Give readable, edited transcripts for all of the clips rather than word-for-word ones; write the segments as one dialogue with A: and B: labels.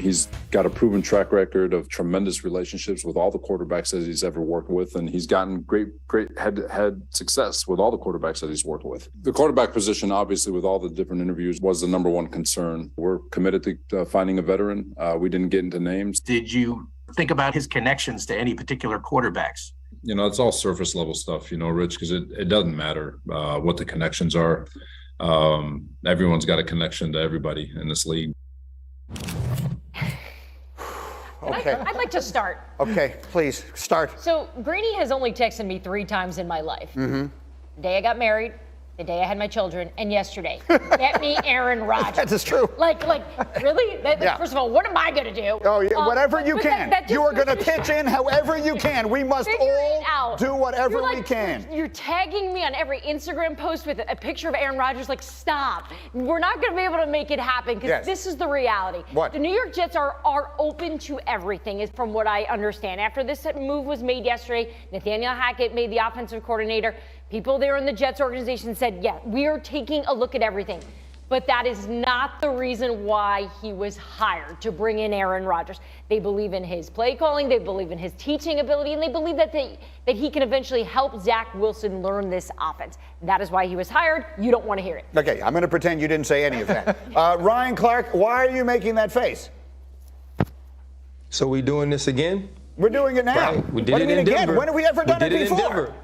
A: He's got a proven track record of tremendous relationships with all the quarterbacks that he's ever worked with, and he's gotten great head-to-head success with all the quarterbacks that he's worked with. The quarterback position, obviously, with all the different interviews, was the number one concern. We're committed to finding a veteran. We didn't get into names.
B: Did you think about his connections to any particular quarterbacks?
A: You know, it's all surface level stuff, you know, Rich, because it doesn't matter what the connections are. Everyone's got a connection to everybody in this league.
C: Okay.
D: I'd like to start.
C: Okay, please, start.
D: So, Greeny has only texted me 3 times in my life.
C: Mm-hmm.
D: The day I got married, the day I had my children, and yesterday. Get me Aaron Rodgers.
C: That is true.
D: Like, really?
C: Yeah.
D: First of all, what am I going to do?
C: Oh, yeah, whatever you can. You are going to pitch in however you can. We must all do whatever we can.
D: You're tagging me on every Instagram post with a picture of Aaron Rodgers. Like, stop. We're not going to be able to make it happen because this is the reality.
C: What?
D: The New York Jets are open to everything, is from what I understand. After this move was made yesterday, Nathaniel Hackett made the offensive coordinator. People there in the Jets organization said, yeah, we are taking a look at everything. But that is not the reason why he was hired, to bring in Aaron Rodgers. They believe in his play calling, they believe in his teaching ability, and they believe that he can eventually help Zach Wilson learn this offense. That is why he was hired. You don't want to hear it.
C: Okay, I'm going to pretend you didn't say any of that. Ryan Clark, why are you making that face?
E: So we doing this again?
C: We're doing it now.
E: Right. We did
C: what
E: it
C: do you mean
E: in
C: again?
E: Denver.
C: When have we ever done it before?
E: In Denver.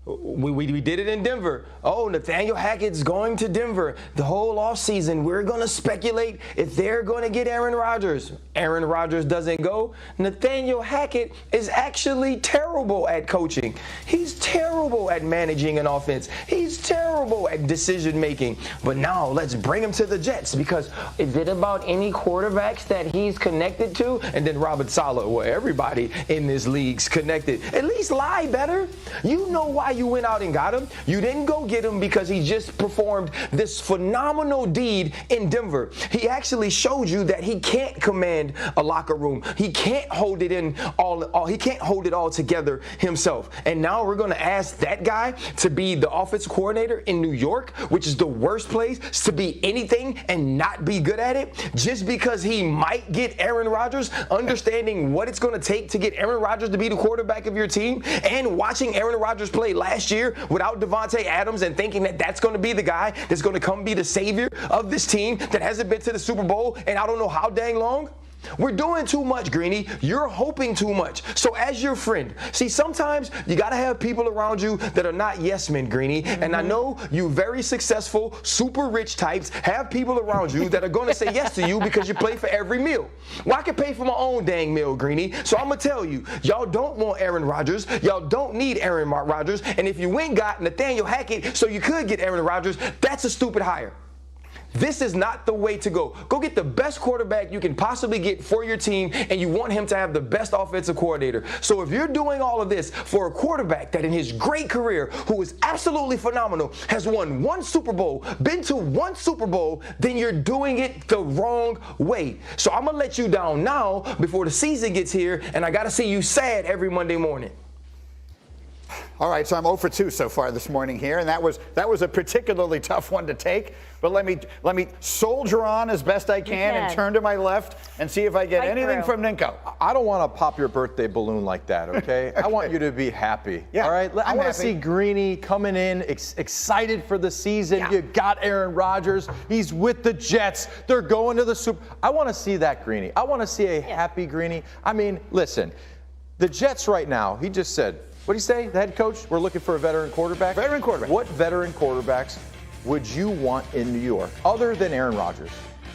E: We did it in Denver. Oh, Nathaniel Hackett's going to Denver. The whole offseason, we're going to speculate if they're going to get Aaron Rodgers. Aaron Rodgers doesn't go. Nathaniel Hackett is actually terrible at coaching. He's terrible at managing an offense. He's terrible at decision making. But now let's bring him to the Jets, because is it about any quarterbacks that he's connected to? And then Robert Saleh, well, everybody in this league's connected. At least lie better. You know why you went out and got him. You didn't go get him because he just performed this phenomenal deed in Denver. He actually showed you that he can't command a locker room. He can't hold it in all. He can't hold it all together himself. And now we're going to ask that guy to be the offensive coordinator in New York, which is the worst place to be anything and not be good at it, just because he might get Aaron Rodgers, understanding what it's going to take to get Aaron Rodgers to be the quarterback of your team, and watching Aaron Rodgers play last year without Devontae Adams and thinking that that's going to be the guy that's going to come be the savior of this team that hasn't been to the Super Bowl in I don't know how dang long. We're doing too much, Greeny. You're hoping too much. So as your friend, see, sometimes you got to have people around you that are not yes men, Greeny. Mm-hmm. And I know you very successful, super rich types have people around you that are going to say yes to you because you play for every meal. Well, I can pay for my own dang meal, Greeny. So I'm going to tell you, y'all don't want Aaron Rodgers. Y'all don't need Aaron Rodgers. And if you went got Nathaniel Hackett so you could get Aaron Rodgers, that's a stupid hire. This is not the way to go. Go get the best quarterback you can possibly get for your team, and you want him to have the best offensive coordinator. So if you're doing all of this for a quarterback that in his great career, who is absolutely phenomenal, has won 1 Super Bowl, been to 1 Super Bowl, then you're doing it the wrong way. So I'm going to let you down now before the season gets here, and I got to see you sad every Monday morning.
C: All right, so I'm 0 for 2 so far this morning here, and that was a particularly tough one to take. But let me soldier on as best I can and turn to my left and see if I get anything from Ninko.
F: I don't want to pop your birthday balloon like that, okay? I want you to be happy.
C: Yeah,
F: all right, I want to see Greeny coming in excited for the season. Yeah. You got Aaron Rodgers. He's with the Jets. They're going to the Super. I want to see that Greeny. I want to see a happy Greeny. I mean, listen, the Jets right now. He just said. What did he say? The head coach, we're looking for a veteran quarterback.
C: Veteran quarterback.
F: What veteran quarterbacks would you want in New York other than Aaron Rodgers?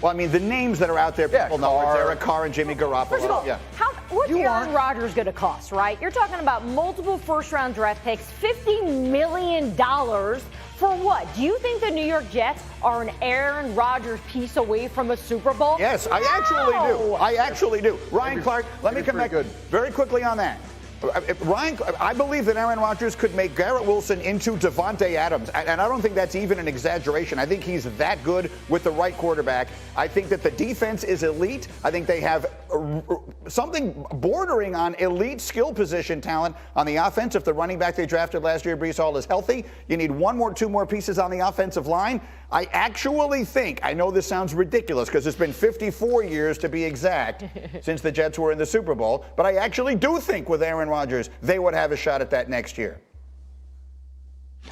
C: Well, I mean, the names that are out there, people know are Derek Carr and Jimmy Garoppolo.
D: First of all, what's Aaron Rodgers going to cost, right? You're talking about multiple first-round draft picks, $50 million for what? Do you think the New York Jets are an Aaron Rodgers piece away from a Super Bowl?
C: Yes, I actually do. Ryan Clark, let me come back very quickly on that. Ryan, I believe that Aaron Rodgers could make Garrett Wilson into Devontae Adams, and I don't think that's even an exaggeration. I think he's that good with the right quarterback. I think that the defense is elite. I think they have something bordering on elite skill position talent on the offense. If the running back they drafted last year, Breece Hall, is healthy, you need two more pieces on the offensive line. I actually think, I know this sounds ridiculous because it's been 54 years to be exact since the Jets were in the Super Bowl, but I actually do think with Aaron Rodgers, they would have a shot at that next year.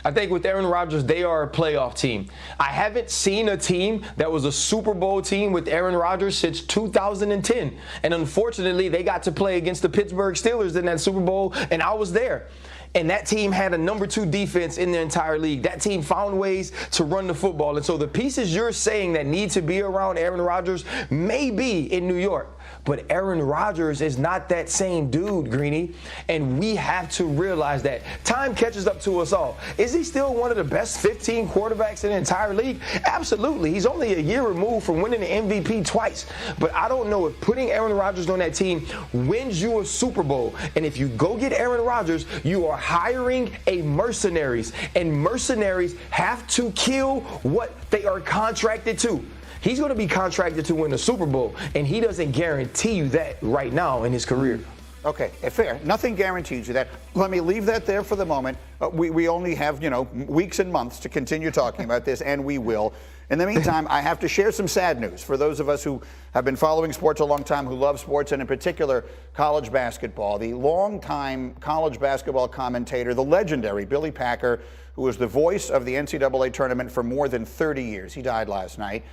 E: I think with Aaron Rodgers, they are a playoff team. I haven't seen a team that was a Super Bowl team with Aaron Rodgers since 2010. And unfortunately, they got to play against the Pittsburgh Steelers in that Super Bowl, and I was there. And that team had a number 2 defense in the entire league. That team found ways to run the football. And so the pieces you're saying that need to be around Aaron Rodgers may be in New York. But Aaron Rodgers is not that same dude, Greeny. And we have to realize that. Time catches up to us all. Is he still one of the best 15 quarterbacks in the entire league? Absolutely. He's only a year removed from winning the MVP twice. But I don't know if putting Aaron Rodgers on that team wins you a Super Bowl. And if you go get Aaron Rodgers, you are hiring a mercenaries. And mercenaries have to kill what they are contracted to. He's going to be contracted to win a Super Bowl, and he doesn't guarantee you that right now in his career.
C: Okay, fair. Nothing guarantees you that. Let me leave that there for the moment. We only have, weeks and months to continue talking about this, and we will. In the meantime, I have to share some sad news for those of us who have been following sports a long time, who love sports, and in particular, college basketball. The longtime college basketball commentator, the legendary Billy Packer, who was the voice of the NCAA tournament for more than 30 years. He died last night.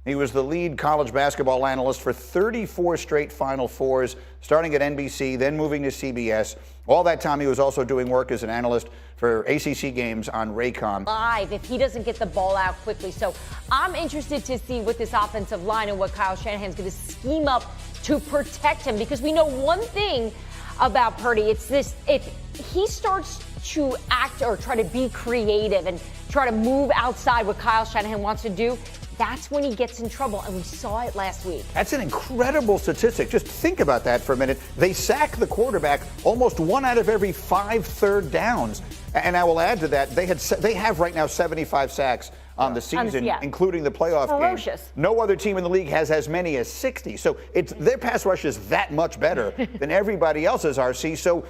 C: He was the lead college basketball analyst for 34 straight Final Fours, starting at NBC, then moving to CBS. All that time, he was also doing work as an analyst for ACC games on Raycom.
D: Live if he doesn't get the ball out quickly. So I'm interested to see what this offensive line and what Kyle Shanahan's going to scheme up to protect him, because we know one thing about Purdy. It's this: if he starts to act or try to be creative and try to move outside what Kyle Shanahan wants to do, that's when he gets in trouble, and we saw it last week.
C: That's an incredible statistic. Just think about that for a minute. They sack the quarterback almost 1 out of every 5 third downs. And I will add to that, they have right now 75 sacks on the season, including the playoff
D: Ferocious.
C: game. No other team in the league has as many as 60. So their pass rush is that much better than everybody else's, RC. So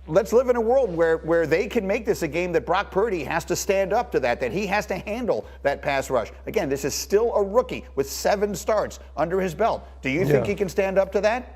C: let's live in a world where they can make this a game that Brock Purdy has to stand up to that he has to handle that pass rush. Again, this is still a rookie with 7 starts under his belt. Do you think he can stand up to that?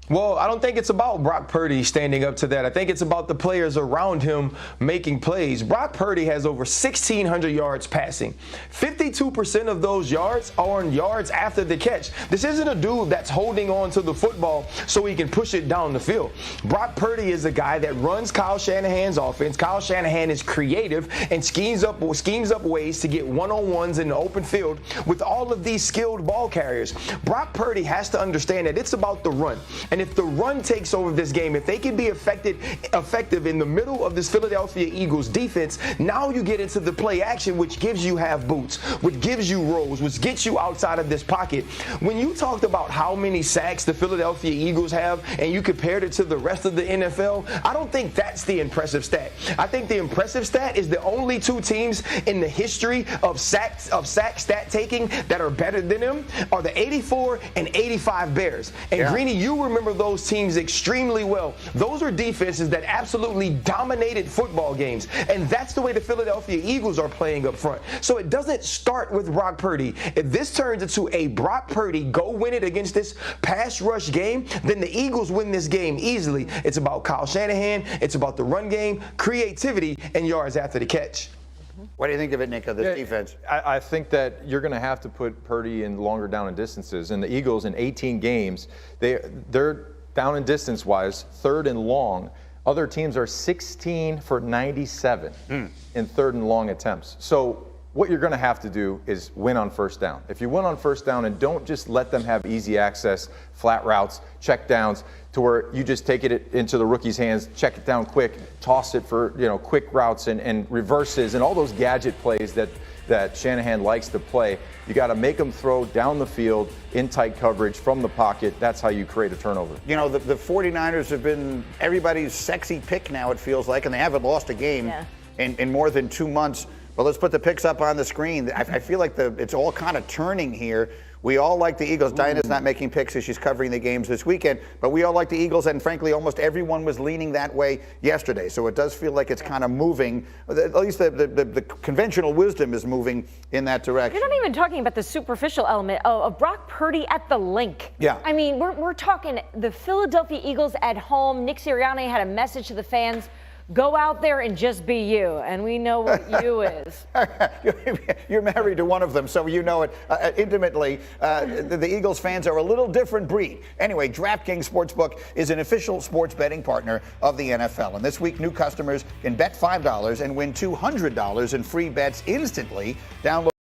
E: Well, I don't think it's about Brock Purdy standing up to that. I think it's about the players around him making plays. Brock Purdy has over 1,600 yards passing. 52% of those yards are on yards after the catch. This isn't a dude that's holding on to the football so he can push it down the field. Brock Purdy is a guy that runs Kyle Shanahan's offense. Kyle Shanahan is creative and schemes up ways to get one-on-ones in the open field with all of these skilled ball carriers. Brock Purdy has to understand that it's about the run. And if the run takes over this game, if they can be effective in the middle of this Philadelphia Eagles defense, now you get into the play action, which gives you half boots, which gives you rolls, which gets you outside of this pocket. When you talked about how many sacks the Philadelphia Eagles have and you compared it to the rest of the NFL, I don't think that's the impressive stat. I think the impressive stat is the only 2 teams in the history of sack stat taking that are better than them are the 84 and 85 Bears. And Greeny, you remember those teams extremely well. Those are defenses that absolutely dominated football games, and that's the way the Philadelphia Eagles are playing up front. So it doesn't start with Brock Purdy. If this turns into a Brock Purdy go win it against this pass rush game, then the Eagles win this game easily. It's about Kyle Shanahan, it's about the run game, creativity, and yards after the catch.
C: What do you think of it, Nick, of this defense?
F: I think that you're going to have to put Purdy in longer down and distances. And the Eagles in 18 games, they're down and distance-wise, 3rd and long. Other teams are 16 for 97 in 3rd and long attempts. So what you're going to have to do is win on first down. If you win on first down and don't just let them have easy access, flat routes, check downs, to where you just take it into the rookie's hands, check it down quick, toss it for quick routes and reverses and all those gadget plays that Shanahan likes to play. You got to make them throw down the field in tight coverage from the pocket. That's how you create a turnover.
C: The 49ers have been everybody's sexy pick now, it feels like, and they haven't lost a game in more than 2 months. But let's put the picks up on the screen. I feel like it's all kind of turning here. We all like the Eagles. Diana's not making picks as she's covering the games this weekend, but we all like the Eagles, and frankly, almost everyone was leaning that way yesterday. So it does feel like it's kind of moving. At least the conventional wisdom is moving in that direction.
D: You're not even talking about the superficial element of Brock Purdy at the link.
C: Yeah.
D: I mean, we're talking the Philadelphia Eagles at home. Nick Sirianni had a message to the fans. Go out there and just be you, and we know what you is.
C: You're married to one of them, so you know it intimately. The Eagles fans are a little different breed. Anyway, DraftKings Sportsbook is an official sports betting partner of the NFL, and this week new customers can bet $5 and win $200 in free bets instantly. Download